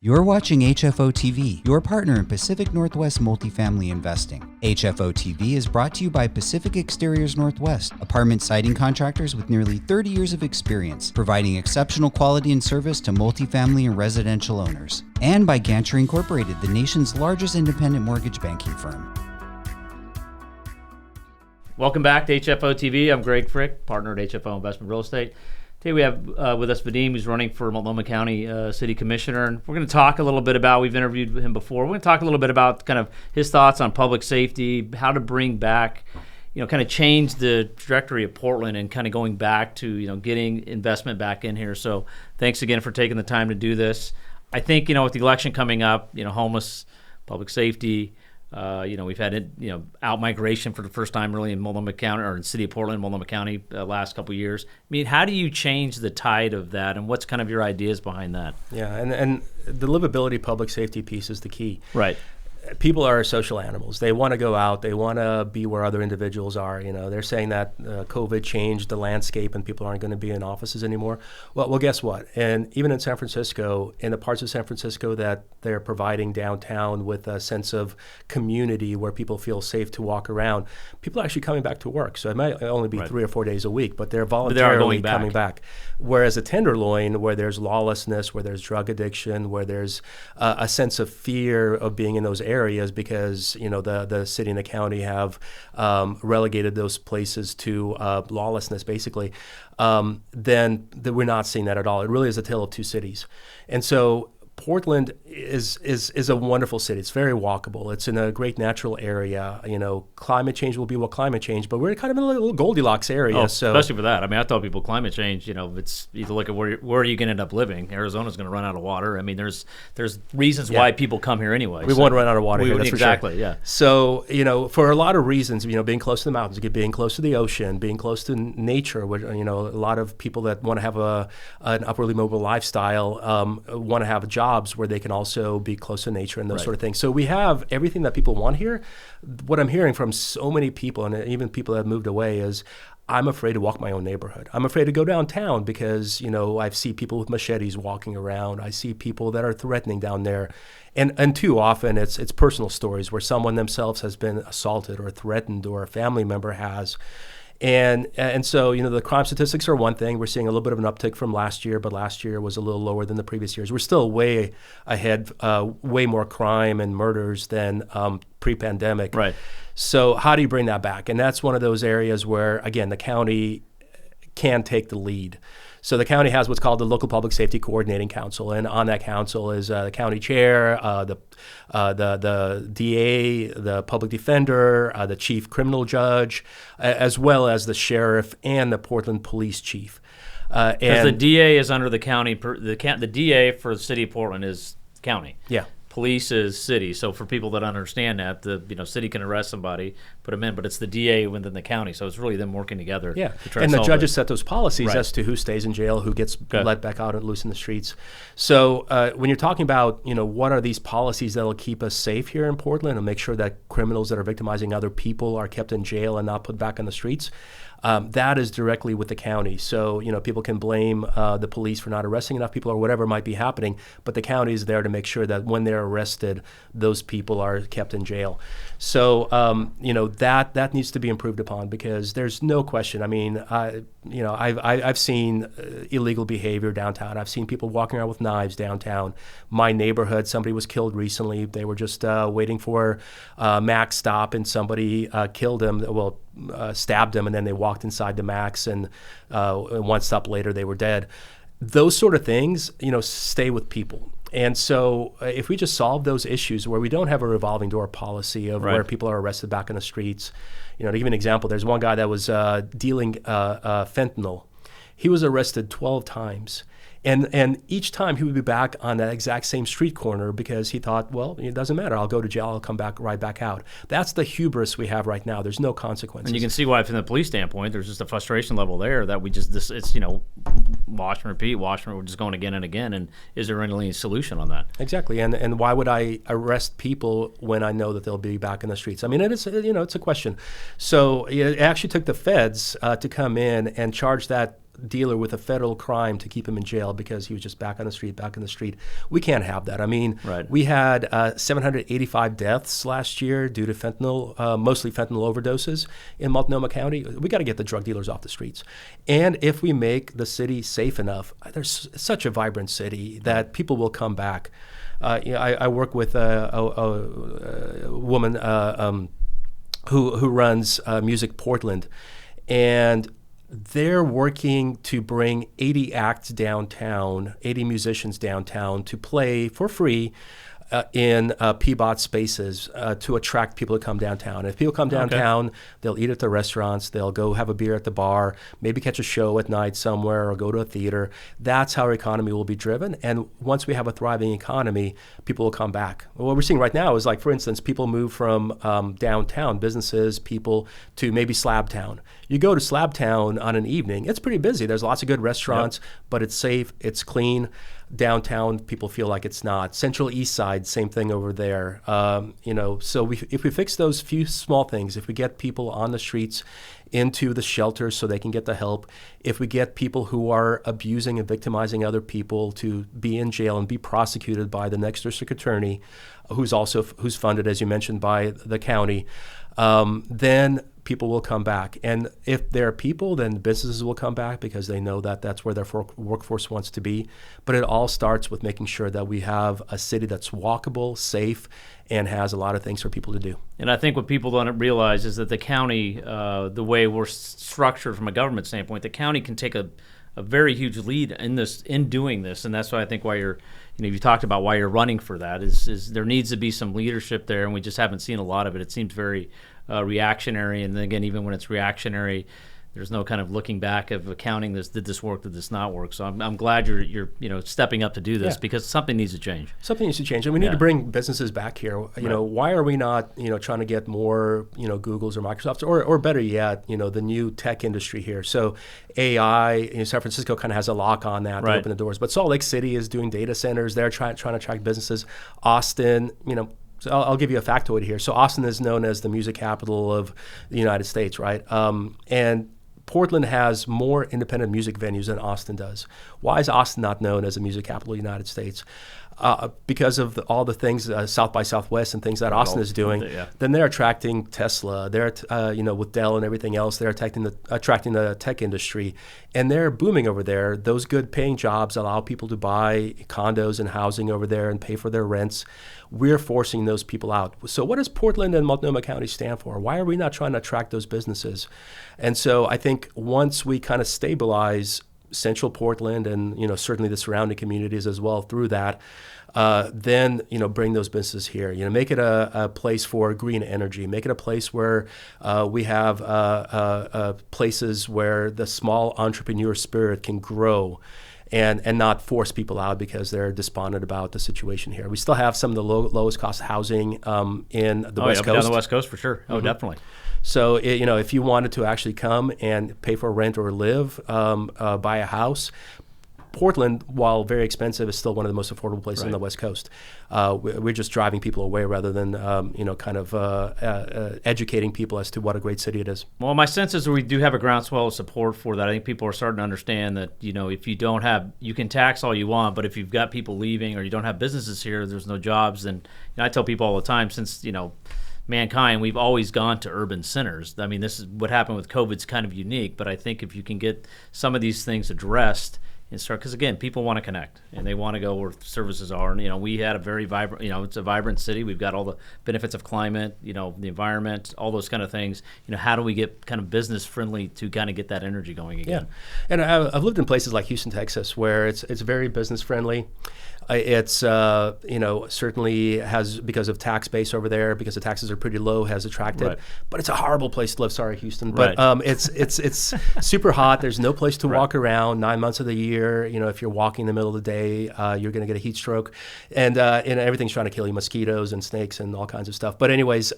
You're watching HFO-TV, your partner in Pacific Northwest multifamily investing. HFO-TV is brought to you by Pacific Exteriors Northwest, apartment siding contractors with nearly 30 years of experience, providing exceptional quality and service to multifamily and residential owners. And by Gantry Incorporated, the nation's largest independent mortgage banking firm. Welcome back to HFO-TV. I'm Greg Frick, partner at HFO Investment Real Estate. Today we have with us Vadim, who's running for Multnomah County City Commissioner, and we're going to talk a little bit about, we've interviewed him before, we're going to talk a little bit about kind of his thoughts on public safety, how to bring back, kind of change the trajectory of Portland and kind of going back to, getting investment back in here. So thanks again for taking the time to do this. I think, with the election coming up, homeless, public safety, we've had out migration for the first time really in Multnomah County or in the city of Portland, Multnomah County, last couple of years. I mean, how do you change the tide of that, and what's kind of your ideas behind that? Yeah, and the livability public safety piece is the key. Right. People are social animals. They want to go out. They want to be where other individuals are. They're saying that COVID changed the landscape and people aren't going to be in offices anymore. Well, guess what? And even in San Francisco, in the parts of San Francisco that they're providing downtown with a sense of community where people feel safe to walk around, people are actually coming back to work. So it might only be 3 or 4 days a week, but they're voluntarily coming back. Whereas a Tenderloin, where there's lawlessness, where there's drug addiction, where there's a sense of fear of being in those areas because the city and the county have relegated those places to lawlessness basically, then we're not seeing that at all. It really is a tale of two cities. And so Portland is a wonderful city. It's very walkable. It's in a great natural area. Climate change will be what climate change, but we're kind of in a little Goldilocks area. So especially for that. I mean, I tell people climate change, it's you look at where are you going to end up living. Arizona's going to run out of water. I mean, there's reasons why people come here anyway. We won't run out of water here, that's exactly, for sure. Yeah. So, for a lot of reasons, being close to the mountains, being close to the ocean, being close to nature, where, a lot of people that want to have an upwardly mobile lifestyle want to have jobs where they can also be close to nature and those sort of things. So we have everything that people want here. What I'm hearing from so many people, and even people that have moved away, is I'm afraid to walk my own neighborhood. I'm afraid to go downtown because, I see people with machetes walking around. I see people that are threatening down there. And too often it's personal stories where someone themselves has been assaulted or threatened or a family member has. And so, the crime statistics are one thing. We're seeing a little bit of an uptick from last year, but last year was a little lower than the previous years. We're still way ahead, way more crime and murders than pre-pandemic. Right. So how do you bring that back? And that's one of those areas where, again, the county can take the lead. So the county has what's called the Local Public Safety Coordinating Council, and on that council is the county chair, the DA, the public defender, the chief criminal judge, as well as the sheriff and the Portland police chief. Because the DA is under the county. The DA for the city of Portland is county. Yeah. Police is city. So for people that understand that, the city can arrest somebody, put them in, but it's the DA within the county. So it's really them working together. Yeah, to try and to the judges set those policies as to who stays in jail, who gets let back out and loose in the streets. So when you're talking about what are these policies that'll keep us safe here in Portland and make sure that criminals that are victimizing other people are kept in jail and not put back on the streets, that is directly with the county. So, people can blame the police for not arresting enough people or whatever might be happening, but the county is there to make sure that when they're arrested, those people are kept in jail. So, that needs to be improved upon because there's no question. I mean, I've seen illegal behavior downtown. I've seen people walking around with knives downtown. My neighborhood, somebody was killed recently. They were just waiting for Max stop and somebody killed him. Well, stabbed him, and then they walked inside the Max, and one stop later they were dead. Those sort of things, stay with people. And so if we just solve those issues where we don't have a revolving door policy of where people are arrested back in the streets, to give you an example, there's one guy that was dealing fentanyl. He was arrested 12 times. And each time he would be back on that exact same street corner because he thought, well, it doesn't matter. I'll go to jail. I'll come back right back out. That's the hubris we have right now. There's no consequences. And you can see why from the police standpoint, there's just a frustration level there that it's wash and repeat, we're just going again and again. And is there any solution on that? Exactly. And why would I arrest people when I know that they'll be back in the streets? I mean, it's a question. So it actually took the feds to come in and charge that dealer with a federal crime to keep him in jail because he was just back on the street. We can't have that. I mean, we had 785 deaths last year due to fentanyl, mostly fentanyl overdoses in Multnomah County. We got to get the drug dealers off the streets. And if we make the city safe enough, there's such a vibrant city that people will come back. I work with a woman who runs Music Portland, and they're working to bring 80 acts downtown, 80 musicians downtown to play for free in Peabot spaces to attract people to come downtown. If people come downtown, they'll eat at the restaurants, they'll go have a beer at the bar, maybe catch a show at night somewhere or go to a theater. That's how our economy will be driven. And once we have a thriving economy, people will come back. What we're seeing right now is, like, for instance, people move from downtown, businesses, people, to maybe Slabtown. You go to Slabtown on an evening, it's pretty busy. There's lots of good restaurants, but it's safe, it's clean. Downtown, people feel like it's not. Central East Side, same thing over there. So if we fix those few small things, if we get people on the streets into the shelters so they can get the help, if we get people who are abusing and victimizing other people to be in jail and be prosecuted by the next district attorney, who's funded, as you mentioned, by the county, then people will come back. And if there are people, then businesses will come back because they know that that's where their workforce wants to be. But it all starts with making sure that we have a city that's walkable, safe, and has a lot of things for people to do. And I think what people don't realize is that the county, the way we're structured from a government standpoint, the county can take a very huge lead in doing this. And that's why I think you talked about why you're running for that is there needs to be some leadership there, and we just haven't seen a lot of it. It seems very reactionary, and then again, even when it's reactionary, there's no kind of looking back of accounting this, did this work, did this not work? So I'm glad you're stepping up to do this because something needs to change. Something needs to change, and we need to bring businesses back here. Why are we not trying to get more Googles or Microsofts, or better yet, the new tech industry here? So AI, San Francisco kind of has a lock on that to open the doors, but Salt Lake City is doing data centers. They're trying to attract businesses. Austin, So I'll give you a factoid here. So Austin is known as the music capital of the United States, right? And Portland has more independent music venues than Austin does. Why is Austin not known as the music capital of the United States? Because of all the things, South by Southwest and things that Austin is doing. Then they're attracting Tesla. They're, with Dell and everything else, they're attracting the tech industry. And they're booming over there. Those good paying jobs allow people to buy condos and housing over there and pay for their rents. We're forcing those people out. So what does Portland and Multnomah County stand for? Why are we not trying to attract those businesses? And so I think once we kind of stabilize Central Portland and certainly the surrounding communities as well through that, then bring those businesses here. Make it a place for green energy. Make it a place where we have places where the small entrepreneur spirit can grow. And not force people out because they're despondent about the situation here. We still have some of the lowest cost housing in the West Coast. Down the West Coast for sure. Oh, definitely. So if you wanted to actually come and pay for rent or live, buy a house, Portland, while very expensive, is still one of the most affordable places on the West Coast. We're just driving people away rather than, educating people as to what a great city it is. Well, my sense is we do have a groundswell of support for that. I think people are starting to understand that, if you don't have, you can tax all you want, but if you've got people leaving or you don't have businesses here, there's no jobs. And I tell people all the time, since, mankind, we've always gone to urban centers. I mean, this is what happened with COVID's kind of unique, but I think if you can get some of these things addressed, and start, because again, people want to connect and they want to go where services are. And we had a very vibrant, it's a vibrant city. We've got all the benefits of climate, the environment, all those kind of things. How do we get kind of business friendly to kind of get that energy going again? Yeah, and I've lived in places like Houston, Texas, where it's very business friendly. It's certainly has, because of tax base over there, because the taxes are pretty low, has attracted. But it's a horrible place to live. Sorry, Houston. But it's super hot. There's no place to walk around 9 months of the year. If you're walking in the middle of the day, you're going to get a heat stroke, and everything's trying to kill you, mosquitoes and snakes and all kinds of stuff. But anyways.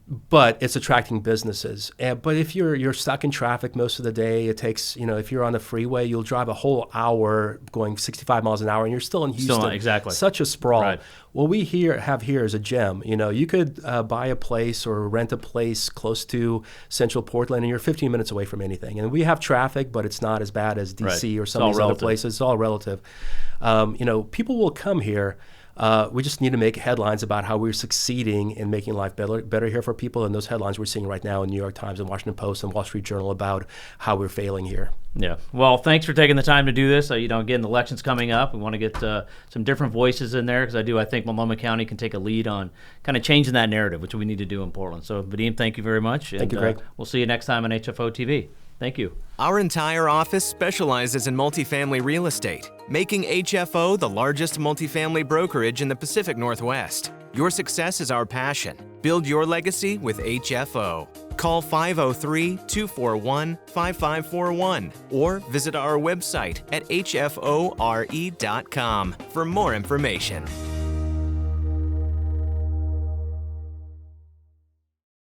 but it's attracting businesses. But if you're stuck in traffic most of the day, it takes, if you're on the freeway, you'll drive a whole hour going 65 miles an hour, and you're still in Houston. Exactly. Such a sprawl. Right. What we have here is a gem. You could buy a place or rent a place close to Central Portland, and you're 15 minutes away from anything. And we have traffic, but it's not as bad as D.C. or some of these other places. It's all relative. People will come here. We just need to make headlines about how we're succeeding in making life better here for people. And those headlines we're seeing right now in New York Times and Washington Post and Wall Street Journal about how we're failing here. Yeah. Well, thanks for taking the time to do this. Again, the election's coming up. We want to get some different voices in there because I think Multnomah County can take a lead on kind of changing that narrative, which we need to do in Portland. So, Vadim, thank you very much. Thank you, Greg. We'll see you next time on HFO TV. Thank you. Our entire office specializes in multifamily real estate, making HFO the largest multifamily brokerage in the Pacific Northwest. Your success is our passion. Build your legacy with HFO. Call 503-241-5541 or visit our website at hfore.com for more information.